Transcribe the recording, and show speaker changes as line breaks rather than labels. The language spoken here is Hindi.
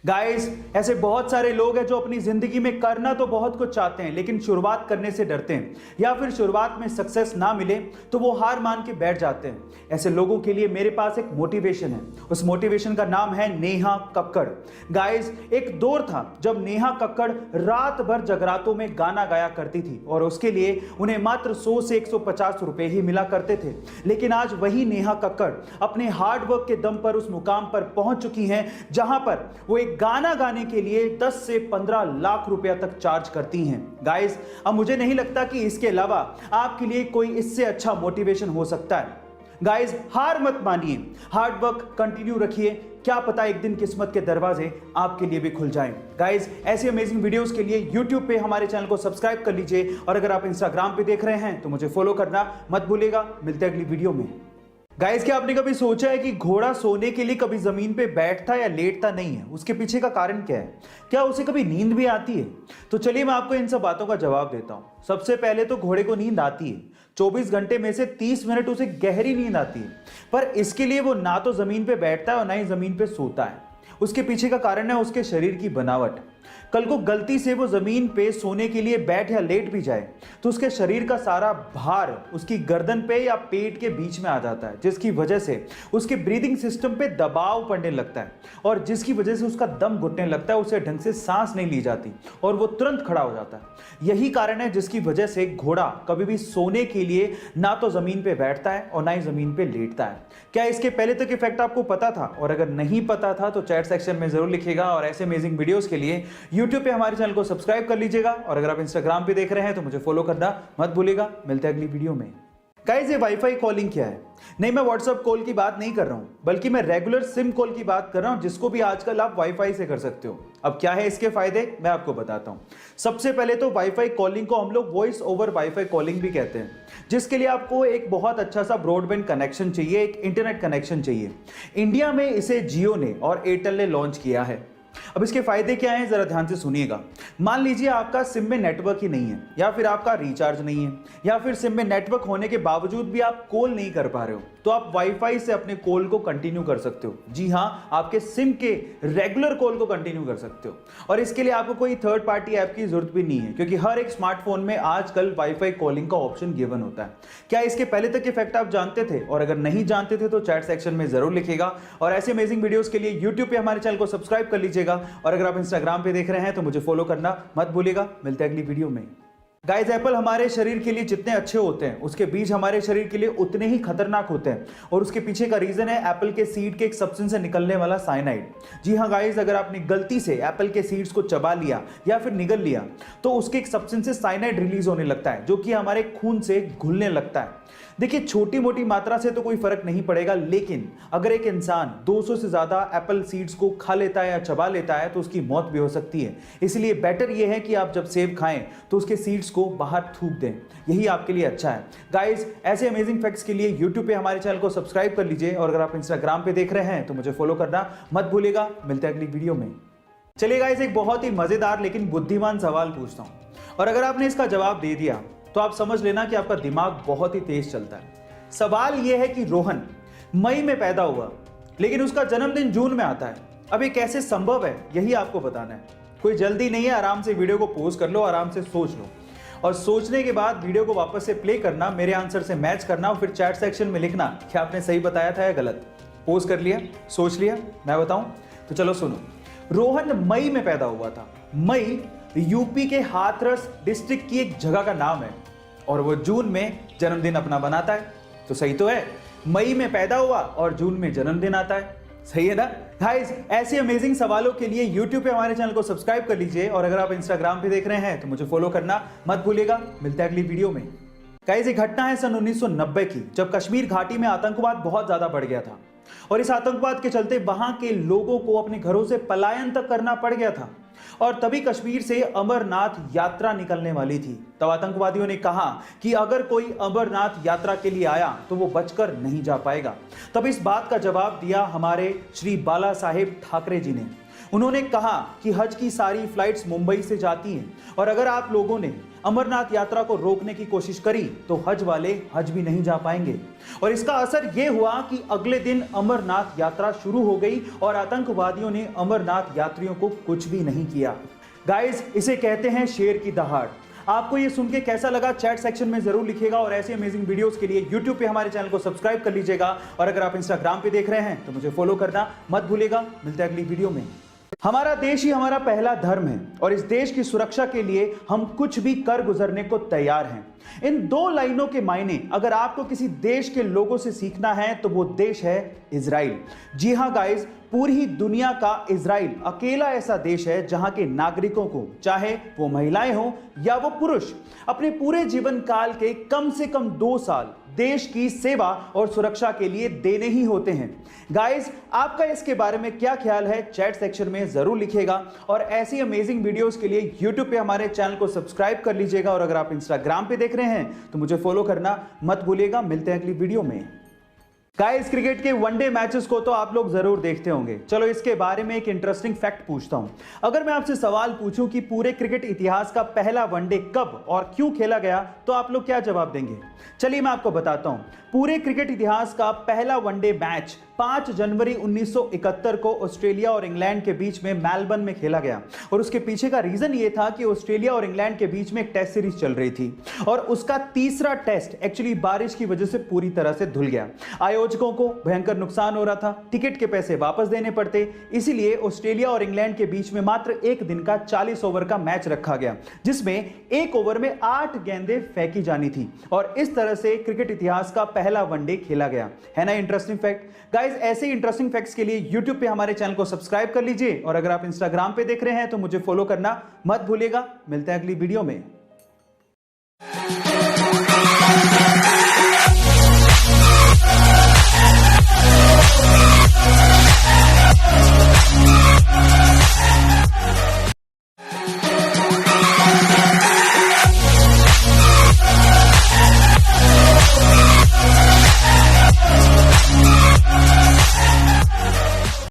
गाइस, ऐसे बहुत सारे लोग हैं जो अपनी जिंदगी में करना तो बहुत कुछ चाहते हैं लेकिन शुरुआत करने से डरते हैं या फिर शुरुआत में सक्सेस ना मिले तो वो हार मान के बैठ जाते हैं। ऐसे लोगों के लिए मेरे पास एक मोटिवेशन है। उस मोटिवेशन का नाम है नेहा कक्कड़। गाइस, एक दौर था जब नेहा कक्कड़ रात भर जगरातों में गाना गाया करती थी और उसके लिए उन्हें मात्र 100 से 150 रुपए ही मिला करते थे। लेकिन आज वही नेहा कक्कड़ अपने हार्डवर्क के दम पर उस मुकाम पर पहुंच चुकी हैं जहां पर वो एक गाना गाने के लिए 10 से 15 लाख रुपया तक चार्ज करती हैं। गाइस, अब मुझे नहीं लगता कि इसके अलावा आपके लिए कोई इससे अच्छा मोटिवेशन हो सकता है। गाइस, हार मत मानिए, हार्डवर्क कंटिन्यू रखिए, क्या पता एक दिन किस्मत के दरवाजे आपके लिए भी खुल जाएं। गाइस, ऐसी अमेजिंग वीडियोस के लिए YouTube पे हमारे चैनल को सब्सक्राइब कर लीजिए और अगर आप Instagram पे देख रहे हैं तो मुझे फॉलो करना मत भूलिएगा। मिलते हैं अगली वीडियो में। गाइस, क्या आपने कभी सोचा है कि घोड़ा सोने के लिए कभी जमीन पे बैठता या लेटता नहीं है? उसके पीछे का कारण क्या है? क्या उसे कभी नींद भी आती है? तो चलिए मैं आपको इन सब बातों का जवाब देता हूं। सबसे पहले तो घोड़े को नींद आती है। 24 घंटे में से 30 मिनट उसे गहरी नींद आती है, पर इसके लिए वो ना तो जमीन पे बैठता है और ना ही जमीन पे सोता है। उसके पीछे का कारण है उसके शरीर की बनावट। कल को गलती से वो जमीन पे सोने के लिए बैठ या लेट भी जाए तो उसके शरीर का सारा भार उसकी गर्दन पे या पेट के बीच में आ जाता है, जिसकी वजह से उसके ब्रीदिंग सिस्टम पे दबाव पड़ने लगता है और जिसकी वजह से उसका दम घुटने लगता है, उसे ढंग से सांस नहीं ली जाती और वो तुरंत खड़ा हो जाता है। यही कारण है जिसकी वजह से घोड़ा कभी भी सोने के लिए ना तो जमीन पे बैठता है और ना ही जमीन पे लेटता है। क्या इसके पहले तक इफेक्ट आपको पता था? और अगर नहीं पता था तो चैट सेक्शन में जरूर लिखिएगा और ऐसे अमेजिंग वीडियोस के लिए YouTube पे हमारे चैनल को सब्सक्राइब कर लीजिएगा और अगर आप Instagram पे देख रहे हैं तो मुझे फॉलो करना मत भूलिएगा। मिलते हैं अगली वीडियो में। गाइस, ये वाईफाई कॉलिंग क्या है? नहीं, मैं व्हाट्सएप कॉल की बात नहीं कर रहा हूं, बल्कि मैं रेगुलर सिम कॉल की बात कर रहा हूं, जिसको भी आजकल आप वाईफाई से कर सकते हो। अब क्या है इसके फायदे, मैं आपको बताता हूं। सबसे पहले तो वाईफाई कॉलिंग को हम लोग वॉइस ओवर वाईफाई कॉलिंग भी कहते हैं, जिसके लिए आपको एक बहुत अच्छा सा ब्रॉडबैंड कनेक्शन चाहिए, एक इंटरनेट कनेक्शन चाहिए। इंडिया में इसे जियो ने और एयरटेल ने लॉन्च किया है। अब इसके फायदे क्या हैं, जरा ध्यान से सुनिएगा। मान लीजिए आपका सिम में नेटवर्क ही नहीं है, या फिर आपका रिचार्ज नहीं है, या फिर सिम में नेटवर्क होने के बावजूद भी आप कॉल नहीं कर पा रहे हो, तो आप वाईफाई से अपने कॉल को कंटिन्यू कर सकते हो। जी हां, आपके सिम के रेगुलर कॉल को कंटिन्यू कर सकते हो और इसके लिए आपको कोई थर्ड पार्टी ऐप की जरूरत भी नहीं है, क्योंकि हर एक स्मार्टफोन में आजकल वाईफाई कॉलिंग का ऑप्शन गिवन होता है। क्या इसके पहले तक इफेक्ट आप जानते थे? और अगर नहीं जानते थे तो चैट सेक्शन में जरूर लिखिएगा और ऐसे अमेजिंग वीडियोस के लिए YouTube पे हमारे चैनल को सब्सक्राइब कर लीजिएगा और अगर आप Instagram पे देख रहे हैं तो मुझे फॉलो करना मत भूलिएगा। मिलते हैं अगली वीडियो में। गाइस, एप्पल हमारे शरीर के लिए जितने अच्छे होते हैं उसके बीज हमारे शरीर के लिए उतने ही खतरनाक होते हैं और उसके पीछे का रीजन है एप्पल के सीड के एक सब्सटेंस से निकलने वाला साइनाइड। जी हां गाइस, अगर आपने गलती से एप्पल के सीड्स को चबा लिया या फिर निगल लिया तो उसके एक सब्सटेंस से साइनाइड रिलीज होने लगता है, जो कि हमारे खून से घुलने लगता है। देखिए, छोटी मोटी मात्रा से तो कोई फर्क नहीं पड़ेगा, लेकिन अगर एक इंसान 200 से ज्यादा एप्पल सीड्स को खा लेता है या चबा लेता है तो उसकी मौत भी हो सकती है। इसलिए बेटर यह है कि आप जब सेब खाएं तो उसके सीड्स को बाहर थूक दें, यही आपके लिए अच्छा है। गाइस, ऐसे अमेजिंग फैक्ट्स के लिए YouTube पे हमारे चैनल को सब्सक्राइब कर लीजिए और अगर आप Instagram पे देख रहे हैं तो मुझे फॉलो करना मत भूलिएगा। मिलते हैं अगली वीडियो में। चलिए गाइस, एक बहुत ही मजेदार लेकिन बुद्धिमान सवाल पूछता हूं और अगर आपने इसका जवाब दे दिया तो आप समझ लेना कि आपका दिमाग बहुत ही तेज चलता है। सवाल यह है कि रोहन मई में पैदा हुआ लेकिन उसका जन्मदिन जून में आता है। अब ये कैसे संभव है, यही आपको बताना है। कोई जल्दी नहीं है, आराम से वीडियो को पॉज कर लो, आराम से सोच लो और सोचने के बाद वीडियो को वापस से प्ले करना, मेरे आंसर से मैच करना और फिर चैट सेक्शन में लिखना कि आपने सही बताया था या गलत। पॉज कर लिया, सोच लिया, मैं बताऊं? तो चलो सुनो। रोहन मई में पैदा हुआ था। मई यूपी के हाथरस डिस्ट्रिक्ट की एक जगह का नाम है और वो जून में जन्मदिन अपना बनाता है। तो सही तो है, मई में पैदा हुआ और जून में जन्मदिन आता है। सही है ना गाइस? ऐसे अमेजिंग सवालों के लिए YouTube पे हमारे चैनल को सब्सक्राइब कर लीजिए और अगर आप Instagram पे देख रहे हैं तो मुझे फॉलो करना मत भूलिएगा। मिलते हैं अगली वीडियो में। गाइस, एक घटना है सन 1990 की, जब कश्मीर घाटी में आतंकवाद बहुत ज्यादा बढ़ गया था और इस आतंकवाद के चलते वहां के लोगों को अपने घरों से पलायन तक करना पड़ गया था और तभी कश्मीर से अमरनाथ यात्रा निकलने वाली थी। तब आतंकवादियों ने कहा कि अगर कोई अमरनाथ यात्रा के लिए आया तो वो बचकर नहीं जा पाएगा। तब इस बात का जवाब दिया हमारे श्री बाला साहेब ठाकरे जी ने। उन्होंने कहा कि हज की सारी फ्लाइट्स मुंबई से जाती हैं और अगर आप लोगों ने अमरनाथ यात्रा को रोकने की कोशिश करी तो हज वाले हज भी नहीं जा पाएंगे। और इसका असर यह हुआ कि अगले दिन अमरनाथ यात्रा शुरू हो गई और आतंकवादियों ने अमरनाथ यात्रियों को कुछ भी नहीं किया। गाइस, इसे कहते हैं शेर की दहाड़। आपको ये सुन के कैसा लगा चैट सेक्शन में जरूर लिखिएगा और ऐसे अमेजिंग वीडियोस के लिए YouTube पे हमारे चैनल को सब्सक्राइब कर लीजिएगा और अगर आप Instagram पे देख रहे हैं तो मुझे फॉलो करना मत भूलिएगा। मिलते हैं अगली वीडियो में। हमारा देश ही हमारा पहला धर्म है और इस देश की सुरक्षा के लिए हम कुछ भी कर गुजरने को तैयार हैं। इन दो लाइनों के मायने अगर आपको किसी देश के लोगों से सीखना है तो वो देश है इजराइल। जी हां गाइस, पूरी दुनिया का इजराइल अकेला ऐसा देश है जहां के नागरिकों को, चाहे वो महिलाएं हो या वो पुरुष, अपने पूरे जीवन काल के कम से कम 2 साल देश की सेवा और सुरक्षा के लिए देने ही होते हैं। गाइस, आपका इसके बारे में क्या ख्याल है चैट सेक्शन में जरूर लिखिएगा और ऐसी अमेजिंग वीडियोस के लिए YouTube पे हमारे चैनल को सब्सक्राइब कर लीजिएगा और अगर आप Instagram पे देख रहे हैं तो मुझे फॉलो करना मत भूलिएगा। मिलते हैं अगली वीडियो में। गाइस, क्रिकेट के वनडे मैचेस को तो आप लोग जरूर देखते होंगे। चलो इसके बारे में एक इंटरेस्टिंग फैक्ट पूछता हूं। अगर मैं आपसे सवाल पूछूं कि पूरे क्रिकेट इतिहास का पहला वनडे कब और क्यों खेला गया तो आप लोग क्या जवाब देंगे? चलिए मैं आपको बताता हूं। पूरे क्रिकेट इतिहास का पहला वनडे मैच 5 जनवरी 1971 को ऑस्ट्रेलिया और इंग्लैंड के बीच में मेलबर्न में खेला गया और उसके पीछे का रीजन ये था कि ऑस्ट्रेलिया और इंग्लैंड के बीच में एक टेस्ट सीरीज चल रही थी और उसका तीसरा टेस्ट एक्चुअली बारिश की वजह से पूरी तरह से धुल गया। आयोजकों को भयंकर नुकसान हो रहा था, टिकट के पैसे वापस देने पड़ते, इसीलिए ऑस्ट्रेलिया और इंग्लैंड के बीच में मात्र एक दिन का 40 ओवर का मैच रखा गया जिसमें एक ओवर में 8 गेंदें फेंकी जानी थी और इस तरह से क्रिकेट इतिहास का पहला वनडे खेला गया। है ना इंटरेस्टिंग फैक्ट? गाइस, ऐसे ही इंटरेस्टिंग फैक्ट्स के लिए YouTube पे हमारे चैनल को सब्सक्राइब कर लीजिए और अगर आप Instagram पे देख रहे हैं तो मुझे फॉलो करना मत भूलिएगा। मिलते हैं अगली वीडियो में।